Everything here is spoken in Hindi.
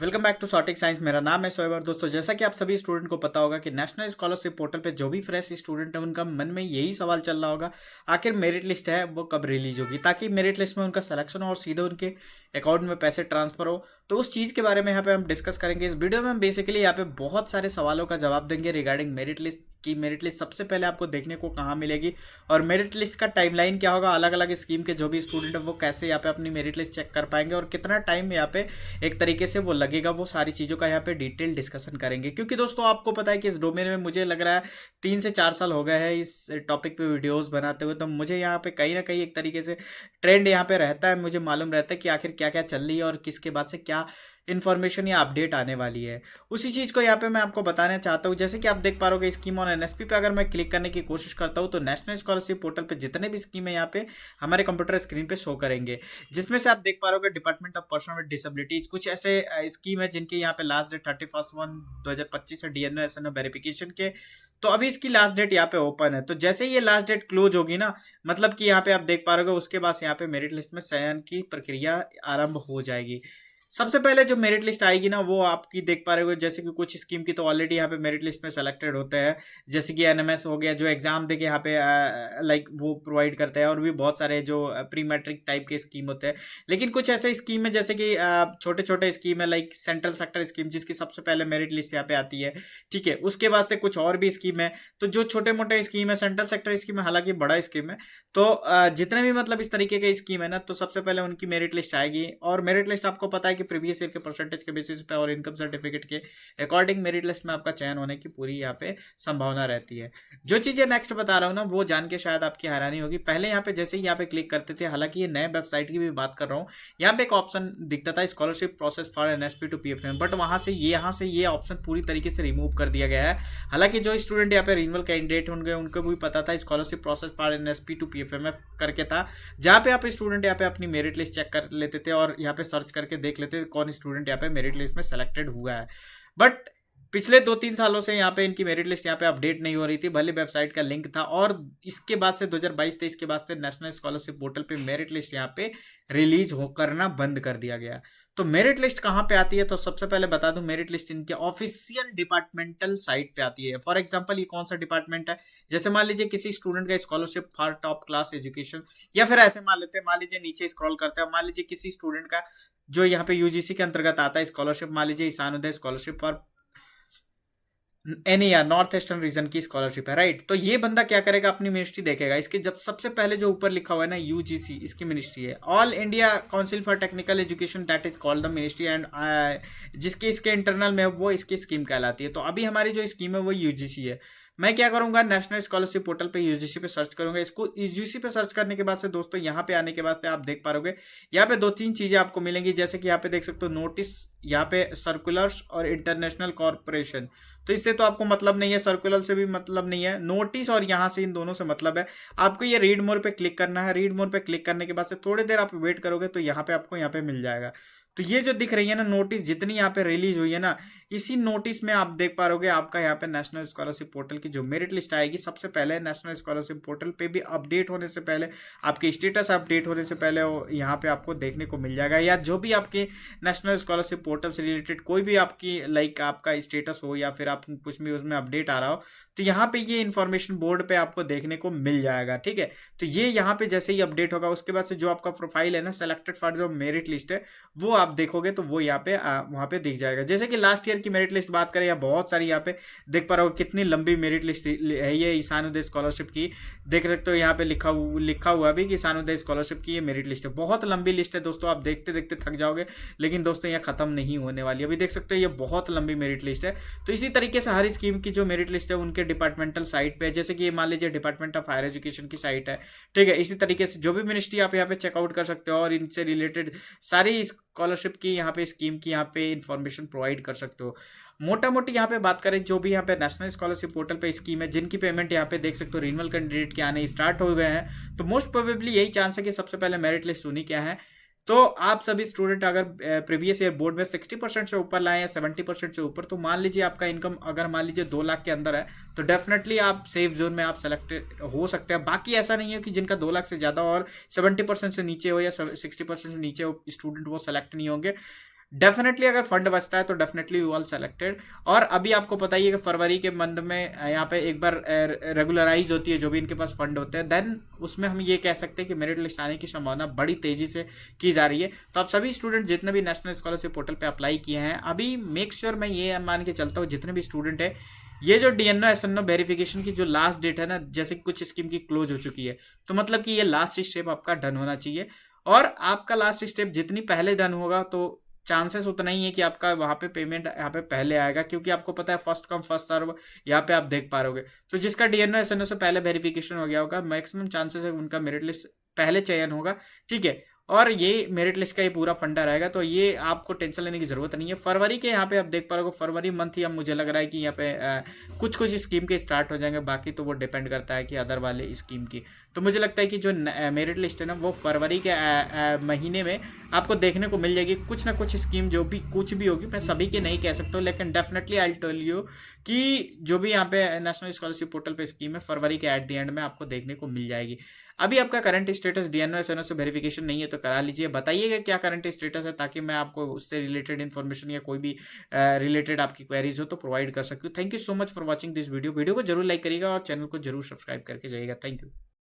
वेलकम बैक टू सॉटिक साइंस। मेरा नाम है शोएब और दोस्तों जैसा कि आप सभी स्टूडेंट को पता होगा कि नेशनल स्कॉलरशिप पोर्टल पे जो भी फ्रेश स्टूडेंट है उनका मन में यही सवाल चल रहा होगा आखिर मेरिट लिस्ट है वो कब रिलीज होगी, ताकि मेरिट लिस्ट में उनका सिलेक्शन हो और सीधे उनके अकाउंट में पैसे ट्रांसफर हो। तो उस चीज़ के बारे में यहाँ पे हम डिस्कस करेंगे इस वीडियो में। हम बेसिकली यहाँ पे बहुत सारे सवालों का जवाब देंगे रिगार्डिंग मेरिट लिस्ट की। मेरिट लिस्ट सबसे पहले आपको देखने को कहाँ मिलेगी और मेरिट लिस्ट का टाइमलाइन क्या होगा, अलग अलग स्कीम के जो भी स्टूडेंट है वो कैसे यहाँ पे अपनी मेरिट लिस्ट चेक कर पाएंगे और कितना टाइम यहाँ पे एक तरीके से वो लगेगा, वो सारी चीज़ों का यहाँ पे डिटेल डिस्कशन करेंगे। क्योंकि दोस्तों आपको पता है कि इस डोमेन में मुझे लग रहा है 3 से 4 साल हो गए हैं इस टॉपिक पे वीडियोस बनाते हुए, तो मुझे यहाँ पे कहीं ना कहीं एक तरीके से ट्रेंड यहाँ पे रहता है, मुझे मालूम रहता है कि आखिर क्या क्या चल रही है और किसके बाद से क्या इन्फॉर्मेशन या अपडेट आने वाली है। उसी चीज़ को यहाँ पे मैं आपको बताना चाहता हूँ। जैसे कि आप देख पा रहे हो स्कीम ऑन एनएसपी पे अगर मैं क्लिक करने की कोशिश करता हूँ तो नेशनल स्कॉलरशिप पोर्टल पे जितने भी स्कीम है यहाँ पे हमारे कंप्यूटर स्क्रीन पे शो करेंगे, जिसमें से आप देख पा रहे हो department of person with disabilities कुछ ऐसे स्कीम है जिनके यहाँ पे लास्ट डेट 31/1/2025 है डीएनओ एसएनओ वेरिफिकेशन के। तो अभी इसकी लास्ट डेट यहाँ पे ओपन है, तो जैसे ही ये लास्ट डेट क्लोज होगी ना, मतलब कि यहाँ पे आप देख पा रहे हो उसके बाद यहाँ पे मेरिट लिस्ट में चयन की प्रक्रिया आरंभ हो जाएगी। सबसे पहले जो मेरिट लिस्ट आएगी ना वो आपकी देख पा रहे हो, जैसे कि कुछ स्कीम की तो ऑलरेडी यहाँ पे मेरिट लिस्ट में सेलेक्टेड होते हैं, जैसे कि एनएमएस हो गया जो एग्जाम देके यहाँ पे लाइक वो प्रोवाइड करते हैं, और भी बहुत सारे जो प्री मैट्रिक टाइप के स्कीम होते हैं। लेकिन कुछ ऐसे स्कीम है जैसे कि छोटे छोटे स्कीम है लाइक सेंट्रल सेक्टर स्कीम जिसकी सबसे पहले मेरिट लिस्ट यहाँ पे आती है। ठीक है, उसके बाद से कुछ और भी स्कीम है। तो जो छोटे मोटे स्कीम है सेंट्रल सेक्टर स्कीम है, हालांकि बड़ा स्कीम है, तो जितने भी मतलब इस तरीके के स्कीम है ना, तो सबसे पहले उनकी मेरिट लिस्ट आएगी। और मेरिट लिस्ट आपको पता है कि प्रीवियस ईयर के परसेंटेज के बेसिस पे और इनकम सर्टिफिकेट के अकॉर्डिंग मेरिट लिस्ट में आपका चयन होने की पूरी यहाँ पे संभावना रहती है। जो चीजें नेक्स्ट बता रहा हूँ ना वो जान के शायद आपकी हैरानी होगी। पहले यहाँ पे जैसे ही यहाँ पे क्लिक करते थे, हालांकि ये नए वेबसाइट की भी बात कर रहा हूँ, यहाँ पे एक ऑप्शन दिखता था scholarship process for NSP to PFM, but वहां से ये ऑप्शन पूरी तरीके से रिमूव कर दिया गया है। हालांकि जो स्टूडेंट यहाँ पे रिन्यूअल कैंडिडेट होंगे उनको भी पता था scholarship process for NSP to PFM करके था, जहाँ पे आप स्टूडेंट यहाँ पे अपनी मेरिट लिस्ट चेक कर लेते थे और यहाँ पे सर्च करके देख लेते थे कौन स्टूडेंट यहाँ पे मेरिट लिस्ट में सेलेक्टेड हुआ है। बट पिछले 2-3 सालों से यहाँ पे इनकी मेरिट लिस्ट यहाँ पे अपडेट नहीं हो रही थी, भले वेबसाइट का लिंक था, और इसके बाद से 2022-23 के बाद से नेशनल स्कॉलरशिप पोर्टल पे मेरिट लिस्ट यहाँ पे रिलीज हो करना बंद कर दिया गया। तो मेरिट लिस्ट कहाँ पे आती है, तो सबसे पहले बता दूं मेरिट लिस्ट इनके ऑफिशियल डिपार्टमेंटल साइट पे आती है। फॉर एग्जांपल ये कौन सा डिपार्टमेंट है, जैसे मान लीजिए किसी स्टूडेंट का scholarship for top class education, या फिर ऐसे मान लेते हैं, मान लीजिए नीचे स्क्रॉल करते हैं, मान लीजिए किसी स्टूडेंट का जो यहाँ पे यूजीसी के अंतर्गत आता है स्कॉलरशिप, मान लीजिए ईशानोदय स्कॉलरशिप फॉर एनी या नॉर्थ ईस्टर्न रीजन की स्कॉलरशिप है, राइट। तो ये बंदा क्या करेगा, अपनी मिनिस्ट्री देखेगा। इसके जब सबसे पहले जो ऊपर लिखा हुआ है ना यूजीसी, इसकी मिनिस्ट्री है all India council for technical education, that is called the ministry, and जिसके इसके इंटरनल में वो इसकी स्कीम कहलाती है। तो अभी हमारी जो स्कीम है वो यूजीसी है। मैं क्या करूंगा, नेशनल स्कॉलरशिप पोर्टल पे यूजीसी पे सर्च करूंगा। इसको यूजीसी पे सर्च करने के बाद से दोस्तों यहाँ पे आने के बाद से आप देख पा रहे यहाँ पे 2-3 चीजें आपको मिलेंगी, जैसे कि यहाँ पे देख सकते हो नोटिस, यहाँ पे सर्कुलर्स और इंटरनेशनल कॉर्पोरेशन। तो इससे तो आपको मतलब नहीं है, सर्कुलर से भी मतलब नहीं है, नोटिस और यहाँ से इन दोनों से मतलब है। आपको ये रीड मोर पे क्लिक करना है। रीड मोर पे क्लिक करने के बाद से थोड़ी देर आप वेट करोगे तो यहाँ पे आपको यहाँ पे मिल जाएगा। तो ये जो दिख रही है ना नोटिस, जितनी यहाँ पे रिलीज हुई है ना, इसी नोटिस में आप देख पा रहे आपका यहाँ पे नेशनल स्कॉलरशिप पोर्टल की जो मेरिट लिस्ट आएगी, सबसे पहले नेशनल स्कॉलरशिप पोर्टल पे भी अपडेट होने से पहले, आपके स्टेटस अपडेट होने से पहले यहाँ पे आपको देखने को मिल जाएगा। या जो भी आपके नेशनल स्कॉलरशिप पोर्टल से रिलेटेड कोई भी आपकी लाइक आपका स्टेटस हो या फिर आप कुछ भी उसमें अपडेट आ रहा हो, तो यहाँ पे ये इन्फॉर्मेशन बोर्ड पे आपको देखने को मिल जाएगा। ठीक है, तो ये यहाँ पे जैसे ही अपडेट होगा उसके बाद से जो आपका प्रोफाइल है ना सेलेक्टेड फॉर जो मेरिट लिस्ट है वो आप देखोगे तो वो यहाँ पे वहाँ पे दिख जाएगा। जैसे कि लास्ट ईयर की मेरिट लिस्ट बात करें, या बहुत सारी यहाँ पे देख पा रहे हो कितनी लंबी मेरिट लिस्ट है ये ईशानोदय स्कॉलरशिप की। देख सकते हो यहाँ पे लिखा हुआ भी कि ईशानोदय स्कॉलरशिप की ये मेरिट लिस्ट है। बहुत लंबी लिस्ट है दोस्तों, आप देखते देखते थक जाओगे, लेकिन दोस्तों यह खत्म नहीं होने वाली। अभी देख सकते हो ये बहुत लंबी मेरिट लिस्ट है। तो इसी तरीके से हर स्कीम की जो मेरिट लिस्ट है उनके डिपार्टमेंटल साइट पे, जैसे कि मान लीजिए डिपार्टमेंट ऑफ हायर एजुकेशन की साइट है। ठीक है, इसी तरीके से जो भी मिनिस्ट्री आप यहाँ पे चेकआउट कर सकते हो और इनसे रिलेटेड सारी स्कॉलरशिप की यहाँ पे स्कीम की यहाँ पे इंफॉर्मेशन प्रोवाइड कर सकते हो। मोटा मोटी यहाँ पे बात करें जो भी यहाँ पे नेशनल स्कॉलरशिप पोर्टल पे स्कीम है जिनकी पेमेंट यहाँ पे देख सकते हो रिन्यूअल कैंडिडेट के आने स्टार्ट हो गए हैं, तो मोस्ट प्रोबेबली यही चांस है कि सबसे पहले मेरिट लिस्ट सुनी क्या है। तो आप सभी स्टूडेंट अगर प्रीवियस ईयर बोर्ड में 60% से ऊपर लाए या 70% से ऊपर, तो मान लीजिए आपका इनकम अगर मान लीजिए 2 लाख के अंदर है तो डेफिनेटली आप सेफ जोन में आप सेलेक्ट हो सकते हैं। बाकी ऐसा नहीं है कि जिनका 2 लाख से ज़्यादा और 70% से नीचे हो या 60% से नीचे हो स्टूडेंट वो सेलेक्ट नहीं होंगे। डेफिनेटली अगर फंड बचता है तो डेफिनेटली यू ऑल सेलेक्टेड। और अभी आपको पता ही है कि फरवरी के मंथ में यहाँ पे एक बार रेगुलराइज होती है जो भी इनके पास फंड होते हैं, देन उसमें हम ये कह सकते हैं कि मेरिट लिस्ट आने की संभावना बड़ी तेजी से की जा रही है। तो आप सभी स्टूडेंट जितने भी नेशनल स्कॉलरशिप पोर्टल पे अप्लाई किए हैं, अभी मेक श्योर मैं ये मान के चलता हूँ जितने भी स्टूडेंट है, ये जो डीएनओ एसएनओ वेरिफिकेशन की जो लास्ट डेट है ना, जैसे कुछ स्कीम की क्लोज हो चुकी है, तो मतलब कि ये लास्ट स्टेप आपका डन होना चाहिए। और आपका लास्ट स्टेप जितनी पहले डन होगा तो चांसेस उतना ही है कि आपका वहां पे पेमेंट यहाँ पे पहले आएगा, क्योंकि आपको पता है फर्स्ट कम फर्स्ट सर्व यहाँ पे आप देख पा रहे होगे। तो जिसका डीएनओ एसएनओ से पहले वेरिफिकेशन हो गया होगा, मैक्सिमम चांसेस है उनका मेरिट लिस्ट पहले चयन होगा, ठीक है। और ये मेरिट लिस्ट का ये पूरा फंडा रहेगा, तो ये आपको टेंशन लेने की जरूरत नहीं है। फरवरी के यहाँ पे आप देख पा रहे हो, फरवरी मंथ ही अब मुझे लग रहा है कि यहाँ पे कुछ कुछ स्कीम के स्टार्ट हो जाएंगे, बाकी तो वो डिपेंड करता है कि अदर वाले स्कीम की। तो मुझे लगता है कि जो मेरिट लिस्ट है ना, वो फरवरी के महीने में आपको देखने को मिल जाएगी। कुछ ना कुछ स्कीम जो भी कुछ भी होगी, मैं सभी के नहीं कह सकता हूँ, लेकिन डेफिनेटली आई टेल यू कि जो भी यहाँ पे नेशनल स्कॉलरशिप पोर्टल पे स्कीम है, फरवरी के एट द एंड में आपको देखने को मिल जाएगी। अभी आपका करंट स्टेटस डीएनओ एसएनओ से वेरिफिकेशन नहीं है तो करा लीजिए। बताइएगा क्या करंट स्टेटस है, ताकि मैं आपको उससे रिलेटेड इन्फॉर्मेशन या कोई भी रिलेटेड आपकी क्वेरीज हो तो प्रोवाइड कर सकूँ। Thank you so much for watching this video. Video को जरूर लाइक करिएगा और चैनल को जरूर सब्सक्राइब करके जाइएगा। Thank you.